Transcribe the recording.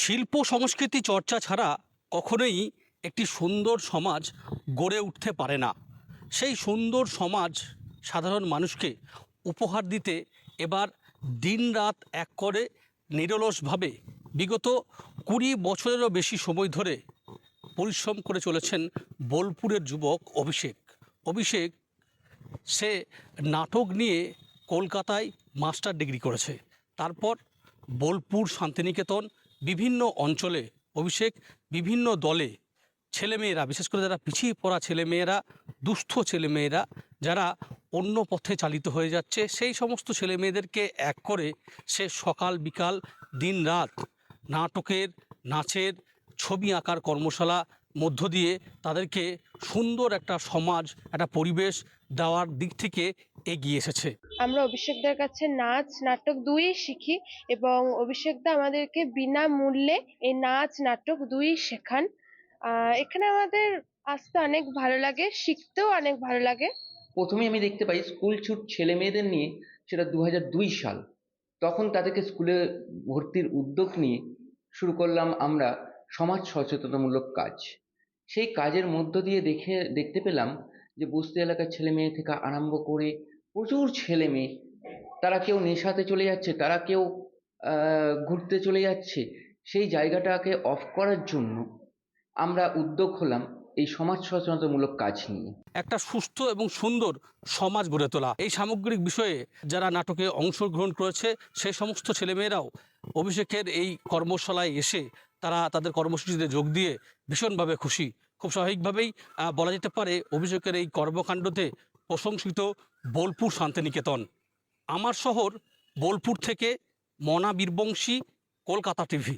শিল্প সংস্কৃতি চর্চা ছাড়া কখনোই একটি সুন্দর সমাজ গড়ে উঠতে পারে না। সেই সুন্দর সমাজ সাধারণ মানুষকে উপহার দিতে এবার দিনরাত এক করে নিরলসভাবে বিগত 20 বছরেরও বেশি সময় ধরে পরিশ্রম করে চলেছেন বোলপুরের যুবক অভিষেক। অভিষেক সে নাটক নিয়ে কলকাতায় মাস্টার ডিগ্রি করেছে। তারপর বোলপুর, শান্তিনিকেতন, বিভিন্ন অঞ্চলে অভিষেক বিভিন্ন দলে ছেলেমেয়েরা, বিশেষ করে যারা পিছিয়ে পড়া ছেলেমেয়েরা, দুস্থ ছেলেমেয়েরা যারা অন্য পথে চালিত হয়ে যাচ্ছে, সেই সমস্ত ছেলেমেয়েদেরকে এক করে সে সকাল বিকাল দিন রাত নাটকের, নাচের, ছবি আঁকার কর্মশালা মধ্য দিয়ে তাদেরকে সুন্দর একটা সমাজ, একটা পরিবেশ দেওয়ার দিক থেকে এগিয়ে এসেছে। আমরা অভিষেকদার কাছে নাচ নাটক দুই শিখি এবং অভিষেকদা আমাদেরকে বিনামূল্যে এই নাচ নাটক দুই শেখান। এখানে আমাদের আসতে অনেক ভালো লাগে, শিখতেও অনেক ভালো লাগে। প্রথমে আমি দেখতে পাই স্কুল ছুট ছেলে মেয়েদের নিয়ে, সেটা 2002 সাল। তখন তাদেরকে স্কুলে ভর্তির উদ্যোগ নিয়ে শুরু করলাম আমরা সমাজ সচেতনমূলক কাজ। সেই কাজের মধ্য দিয়ে দেখতে পেলাম যে বস্তি এলাকার ছেলে মেয়ে থেকে আরম্ভ করে প্রচুর ছেলে মেয়ে, তারা কেউ নেশাতে চলে যাচ্ছে, তারা কেউ ঘুরতে চলে যাচ্ছে। সেই জায়গাটাকে অফ করার জন্য আমরা উদ্যোগ হলাম এই সমাজ সচেতনতামূলক কাজ নিয়ে। একটা সুস্থ এবং সুন্দর সমাজ গড়ে তোলা, এই সামগ্রিক বিষয়ে যারা নাটকে অংশগ্রহণ করেছে সেই সমস্ত ছেলেমেয়েরাও অভিষেকের এই কর্মশালায় এসে তারা তাদের কর্মসূচিতে যোগ দিয়ে ভীষণভাবে খুশি। খুব স্বাভাবিকভাবেই বলা যেতে পারে অভিষেকের এই কর্মকাণ্ডতে প্রশংসিত বোলপুর শান্তিনিকেতন। আমার শহর বোলপুর থেকে মনা বীরবংশী, কলকাতা টিভি।